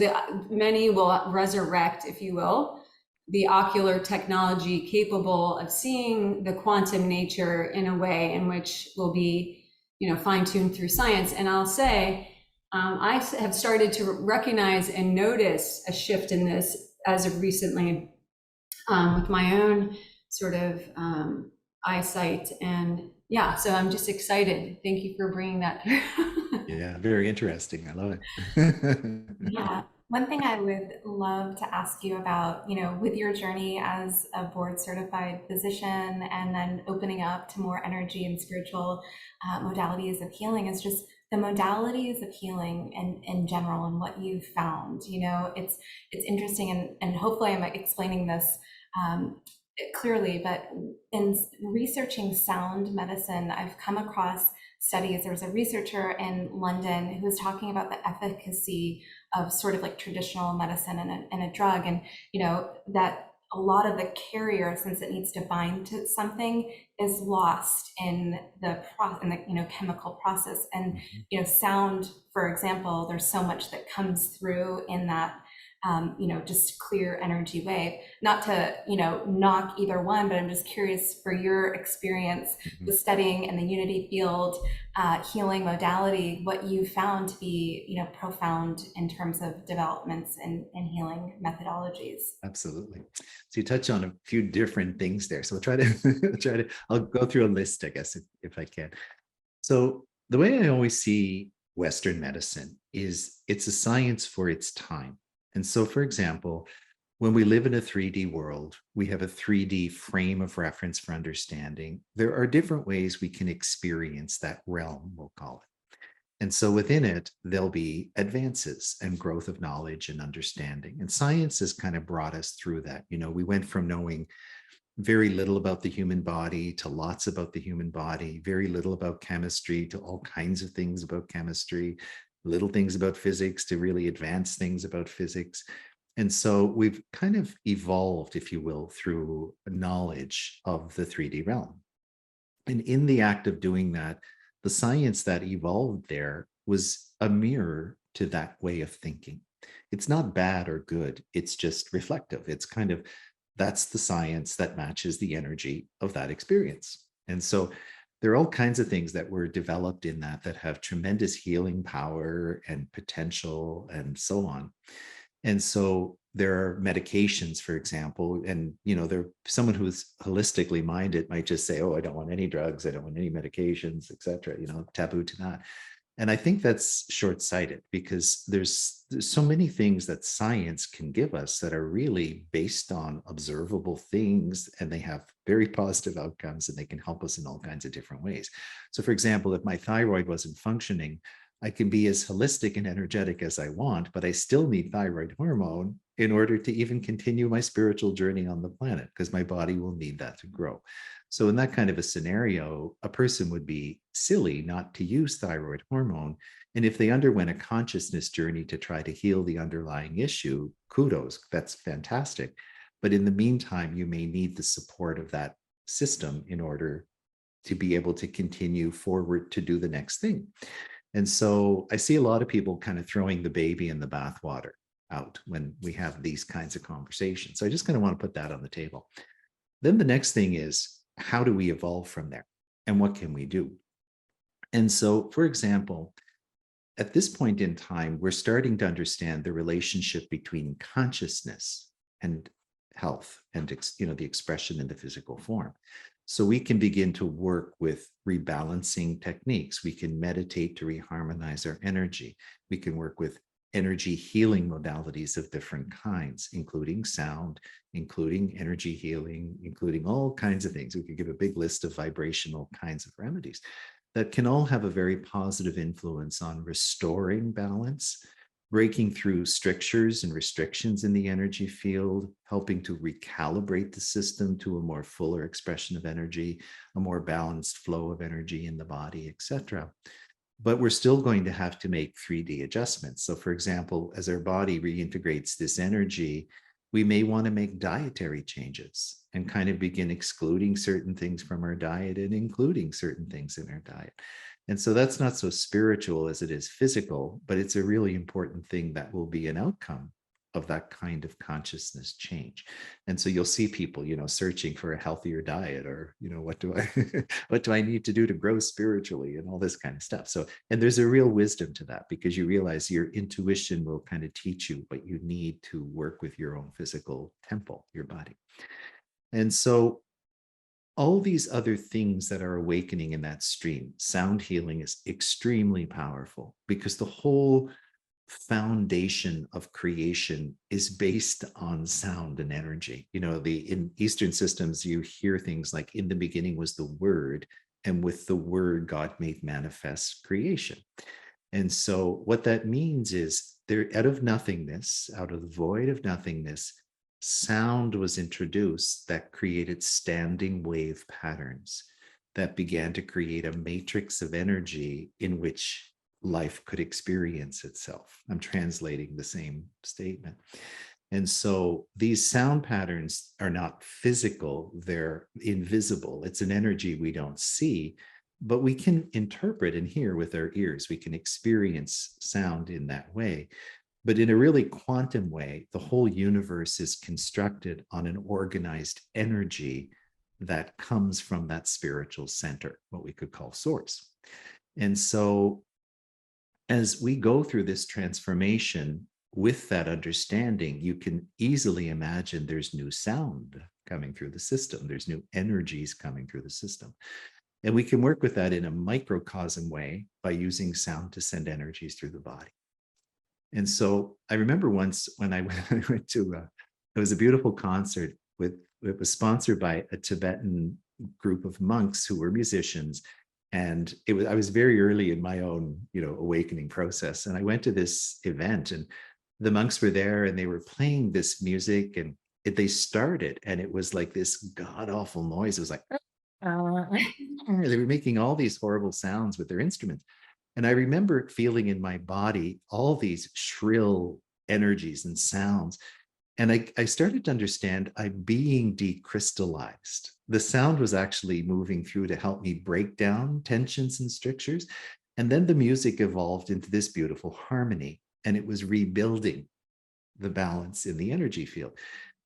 [SPEAKER 1] many will resurrect, if you will, the ocular technology capable of seeing the quantum nature in a way in which will be, fine-tuned through science. And I'll say, I have started to recognize and notice a shift in this as of recently, with my own sort of eyesight. And yeah, so I'm just excited. Thank you for bringing that through.
[SPEAKER 3] Yeah, very interesting. I love it.
[SPEAKER 2] Yeah. One thing I would love to ask you about, with your journey as a board certified physician and then opening up to more energy and spiritual modalities of healing, is just the modalities of healing in general and what you've found. It's interesting, and hopefully I'm explaining this clearly, but in researching sound medicine, I've come across studies. There was a researcher in London who was talking about the efficacy of sort of like traditional medicine and a drug, and that a lot of the carrier, since it needs to bind to something, is lost in the chemical process. And
[SPEAKER 3] Mhm.
[SPEAKER 2] sound, for example, there's so much that comes through in that just clear energy wave. Not to knock either one, but I'm just curious for your experience
[SPEAKER 3] Mhm.
[SPEAKER 2] with studying in the unity field, healing modality, what you found to be profound in terms of developments in healing methodologies.
[SPEAKER 3] Absolutely. So you touch on a few different things there. So I'll try to I'll go through a list, I guess, if I can. So the way I always see Western medicine is it's a science for its time. And so, for example, when we live in a 3D world, we have a 3D frame of reference for understanding. There are different ways we can experience that realm, we'll call it. And so within it, there'll be advances and growth of knowledge and understanding. And science has kind of brought us through that. We went from knowing very little about the human body to lots about the human body, very little about chemistry to all kinds of things about chemistry, little things about physics to really advanced things about physics. And so we've kind of evolved, if you will, through knowledge of the 3D realm. And in the act of doing that, the science that evolved there was a mirror to that way of thinking. It's not bad or good, it's just reflective. It's kind of that's the science that matches the energy of that experience. And so there are all kinds of things that were developed in that have tremendous healing power and potential and so on. And so there are medications, for example, and there someone who's holistically minded might just say, "Oh, I don't want any drugs, I don't want any medications, etc." Taboo to that. And I think that's short-sighted because there's so many things that science can give us that are really based on observable things, and they have very positive outcomes, and they can help us in all kinds of different ways. So, for example, if my thyroid wasn't functioning, I can be as holistic and energetic as I want, but I still need thyroid hormone in order to even continue my spiritual journey on the planet, because my body will need that to grow. So, in that kind of a scenario, a person would be silly not to use thyroid hormone. And if they underwent a consciousness journey to try to heal the underlying issue, kudos, that's fantastic. But in the meantime, you may need the support of that system in order to be able to continue forward to do the next thing. And so I see a lot of people kind of throwing the baby in the bathwater out when we have these kinds of conversations. So I just kind of want to put that on the table. Then the next thing is, how do we evolve from there? And what can we do? And so, for example, at this point in time, we're starting to understand the relationship between consciousness and health and the expression in the physical form. So we can begin to work with rebalancing techniques. We can meditate to reharmonize our energy. We can work with energy healing modalities of different kinds, including sound, including energy healing, including all kinds of things. We could give a big list of vibrational kinds of remedies that can all have a very positive influence on restoring balance, breaking through strictures and restrictions in the energy field, helping to recalibrate the system to a more fuller expression of energy, a more balanced flow of energy in the body, etc. But we're still going to have to make 3D adjustments. So, for example, as our body reintegrates this energy, we may want to make dietary changes and kind of begin excluding certain things from our diet and including certain things in our diet. And so that's not so spiritual as it is physical, but it's a really important thing that will be an outcome of that kind of consciousness change. And so you'll see people, searching for a healthier diet, or, what do I what do I need to do to grow spiritually, and all this kind of stuff. So, and there's a real wisdom to that, because you realize your intuition will kind of teach you, but you need to work with your own physical temple, your body. And so all these other things that are awakening in that stream, sound healing is extremely powerful, because the whole foundation of creation is based on sound and energy. In Eastern systems, you hear things like, in the beginning was the word, and with the word, God made manifest creation. And so what that means is, there, out of nothingness, out of the void of nothingness, sound was introduced that created standing wave patterns that began to create a matrix of energy in which life could experience itself. I'm translating the same statement. And so these sound patterns are not physical, they're invisible. It's an energy we don't see, but we can interpret and hear with our ears. We can experience sound in that way. But in a really quantum way, the whole universe is constructed on an organized energy that comes from that spiritual center, what we could call source. And so as we go through this transformation with that understanding, you can easily imagine there's new sound coming through the system, there's new energies coming through the system. And we can work with that in a microcosm way by using sound to send energies through the body. And so I remember once when I went to, it was a beautiful concert it was sponsored by a Tibetan group of monks who were musicians. And I was very early in my own, awakening process. And I went to this event and the monks were there and they were playing this music and they started and it was like this god awful noise. It was like, they were making all these horrible sounds with their instruments. And I remember feeling in my body all these shrill energies and sounds. And I started to understand I'm being decrystallized. The sound was actually moving through to help me break down tensions and strictures. And then the music evolved into this beautiful harmony, and it was rebuilding the balance in the energy field.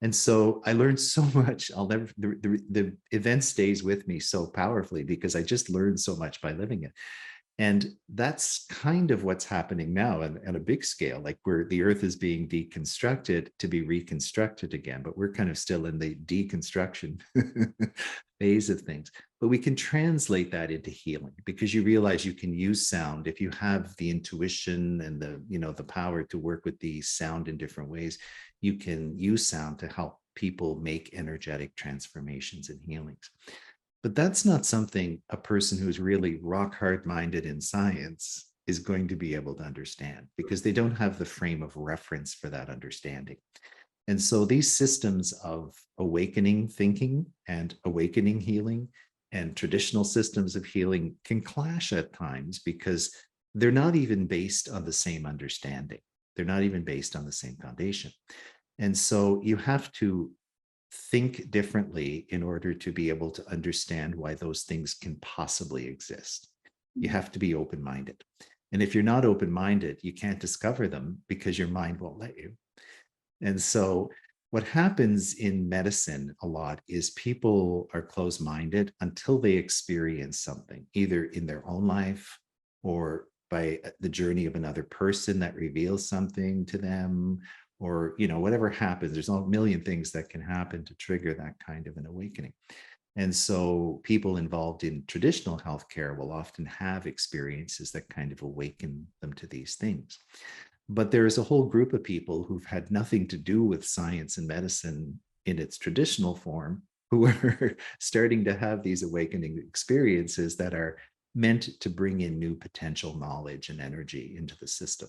[SPEAKER 3] And so I learned so much. The event stays with me so powerfully because I just learned so much by living it. And that's kind of what's happening now on a big scale, like where the earth is being deconstructed to be reconstructed again, but we're kind of still in the deconstruction phase of things. But we can translate that into healing because you realize you can use sound if you have the intuition and the power to work with the sound in different ways. You can use sound to help people make energetic transformations and healings. But that's not something a person who's really rock hard minded in science is going to be able to understand because they don't have the frame of reference for that understanding. And so these systems of awakening thinking and awakening healing and traditional systems of healing can clash at times because they're not even based on the same understanding. They're not even based on the same foundation. And so you have to think differently in order to be able to understand why those things can possibly exist. You have to be open-minded. And if you're not open-minded, you can't discover them because your mind won't let you. And so what happens in medicine a lot is people are closed-minded until they experience something, either in their own life or by the journey of another person that reveals something to them, or whatever happens. There's a million things that can happen to trigger that kind of an awakening. And so people involved in traditional healthcare will often have experiences that kind of awaken them to these things. But there is a whole group of people who've had nothing to do with science and medicine in its traditional form, who are starting to have these awakening experiences that are meant to bring in new potential knowledge and energy into the system.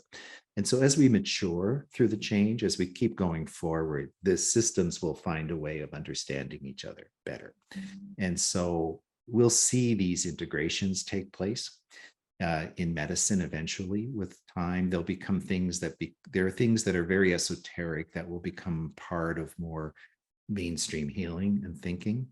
[SPEAKER 3] And so as we mature through the change, as we keep going forward, the systems will find a way of understanding each other better. And so we'll see these integrations take place in medicine eventually. With time, there'll become things there are things that are very esoteric that will become part of more mainstream healing and thinking.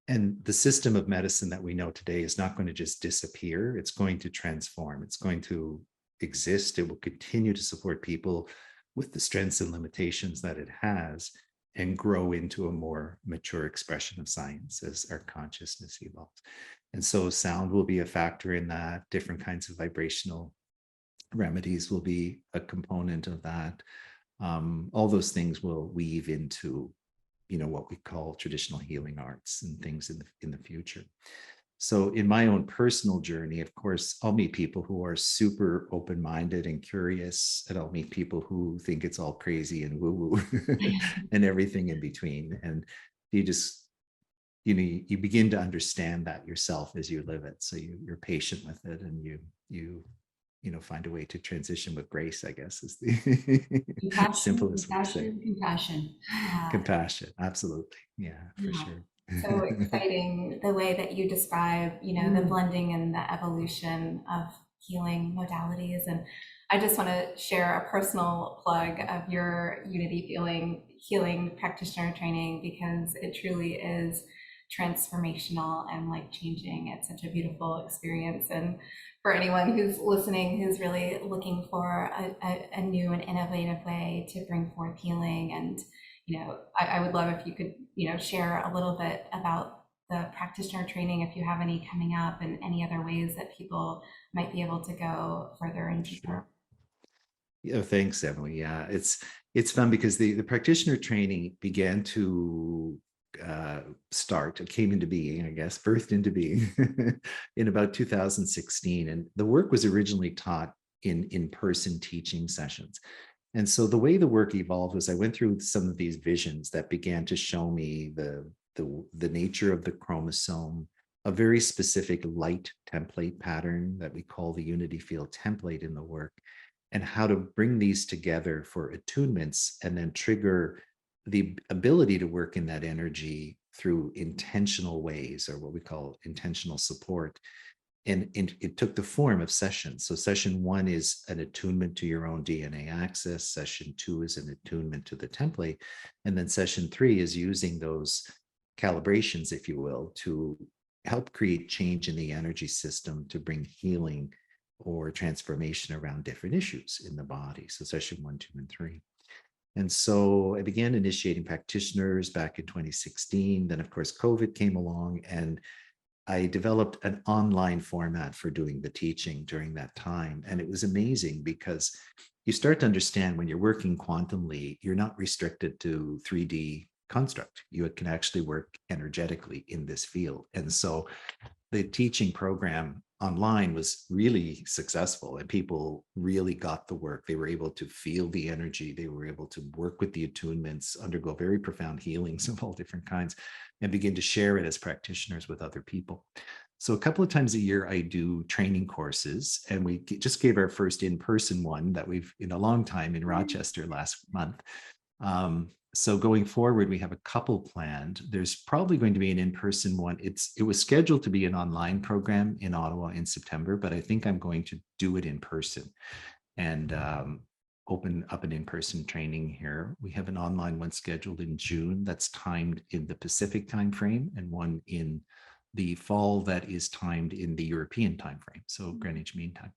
[SPEAKER 3] And the system of medicine that we know today is not going to just disappear. It's going to transform. It's going to exist. It will continue to support people with the strengths and limitations that it has and grow into a more mature expression of science as our consciousness evolves. And so sound will be a factor in that. Different kinds of vibrational remedies will be a component of that. All those things will weave into what we call traditional healing arts and things in the future. So in my own personal journey, of course, I'll meet people who are super open-minded and curious, and I'll meet people who think it's all crazy and woo-woo and everything in between. And you just, you begin to understand that yourself as you live it. So you're patient with it, and you find a way to transition with grace, I guess, is the simplest way to say.
[SPEAKER 1] Compassion.
[SPEAKER 3] Compassion, absolutely. Yeah, for sure.
[SPEAKER 2] So exciting the way that you describe, the blending and the evolution of healing modalities. And I just want to share a personal plug of your Unity Healing practitioner training, because it truly is transformational and life changing. It's such a beautiful experience. And for anyone who's listening, who's really looking for a new and innovative way to bring forth healing, and I would love if you could share a little bit about the practitioner training, if you have any coming up, and any other ways that people might be able to go further and deeper.
[SPEAKER 3] Sure. Yeah, thanks, Emily. Yeah, it's fun because the practitioner training began to start. It came into being, I guess, birthed into being in about 2016, and the work was originally taught in in-person teaching sessions. And so the way the work evolved was I went through some of these visions that began to show me the nature of the chromosome, a very specific light template pattern that we call the unity field template in the work, and how to bring these together for attunements and then trigger the ability to work in that energy through intentional ways, or what we call intentional support. And it took the form of sessions. So session 1 is an attunement to your own DNA axis. Session 2 is an attunement to the template. And then session 3 is using those calibrations, if you will, to help create change in the energy system to bring healing or transformation around different issues in the body. So session 1, 2, and 3. And so I began initiating practitioners back in 2016. Then, of course, COVID came along, and I developed an online format for doing the teaching during that time. And it was amazing because you start to understand when you're working quantumly, you're not restricted to 3D construct. You can actually work energetically in this field. And so the teaching program online was really successful, and people really got the work. They were able to feel the energy. They were able to work with the attunements, undergo very profound healings of all different kinds, and begin to share it as practitioners with other people. So a couple of times a year, I do training courses, and we just gave our first in-person one that we've in a long time in Rochester last month. So going forward, we have a couple planned. There's probably going to be an in-person one. It was scheduled to be an online program in Ottawa in September, but I think I'm going to do it in person and open up an in-person training here. We have an online one scheduled in June that's timed in the Pacific time frame, and one in the fall that is timed in the European time frame, so Greenwich Mean Time.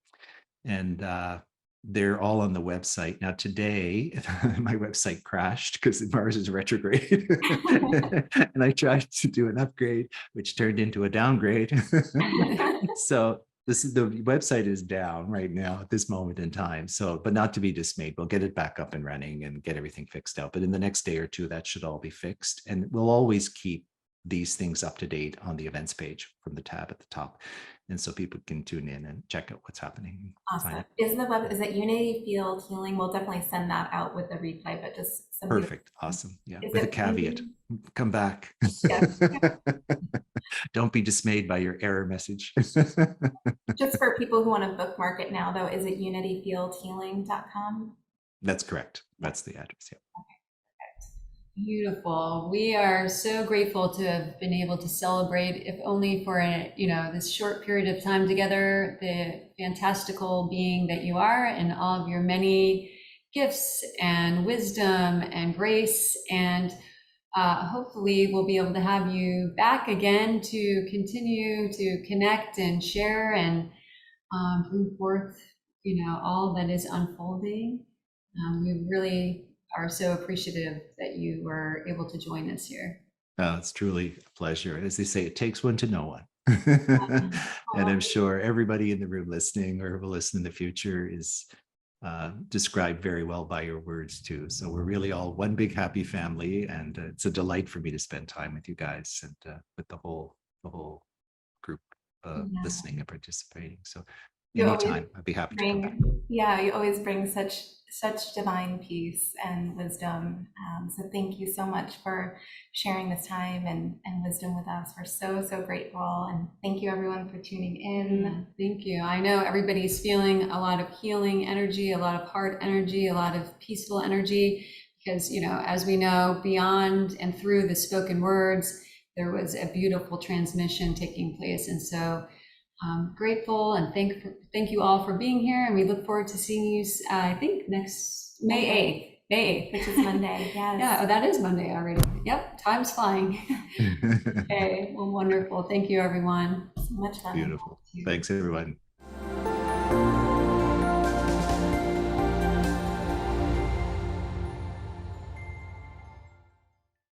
[SPEAKER 3] And they're all on the website. Now today, my website crashed because Mars is retrograde. And I tried to do an upgrade, which turned into a downgrade. So the website is down right now at this moment in time. So, but not to be dismayed, we'll get it back up and running and get everything fixed out. But in the next day or two, that should all be fixed. And we'll always keep these things up to date on the events page from the tab at the top. And so people can tune in and check out what's happening.
[SPEAKER 2] Awesome. Is it Unity Field Healing? We'll definitely send that out with the replay, but just
[SPEAKER 3] perfect. Awesome. Yeah. With a caveat. Come back.
[SPEAKER 2] Yes.
[SPEAKER 3] Don't be dismayed by your error message.
[SPEAKER 2] Just for people who want to bookmark it now, though, is it unityfieldhealing.com?
[SPEAKER 3] That's correct. That's the address. Yeah.
[SPEAKER 1] Beautiful. We are so grateful to have been able to celebrate, if only for this short period of time together, the fantastical being that you are, and all of your many gifts and wisdom and grace. And hopefully we'll be able to have you back again to continue to connect and share and bring forth, all that is unfolding. We really are so appreciative that you were able to join us here.
[SPEAKER 3] It's truly a pleasure. As they say, it takes one to know one. And I'm sure everybody in the room listening or will listen in the future is described very well by your words too. So we're really all one big happy family, and it's a delight for me to spend time with you guys and with the whole group listening and participating. So anytime, I'd be happy to come back.
[SPEAKER 2] Yeah, you always bring such divine peace and wisdom. So thank you so much for sharing this time and wisdom with us. We're so grateful. And thank you everyone for tuning in.
[SPEAKER 1] Thank you. I know everybody's feeling a lot of healing energy, a lot of heart energy, a lot of peaceful energy, because, as we know, beyond and through the spoken words, there was a beautiful transmission taking place. And so Grateful and thank you all for being here. And we look forward to seeing you, I think, next May 8th. May 8th.
[SPEAKER 2] Which is Monday, yes.
[SPEAKER 1] Yeah, oh, that is Monday already. Yep, time's flying. Okay, well, wonderful. Thank you, everyone.
[SPEAKER 2] So much fun.
[SPEAKER 3] Beautiful. Thanks, everyone.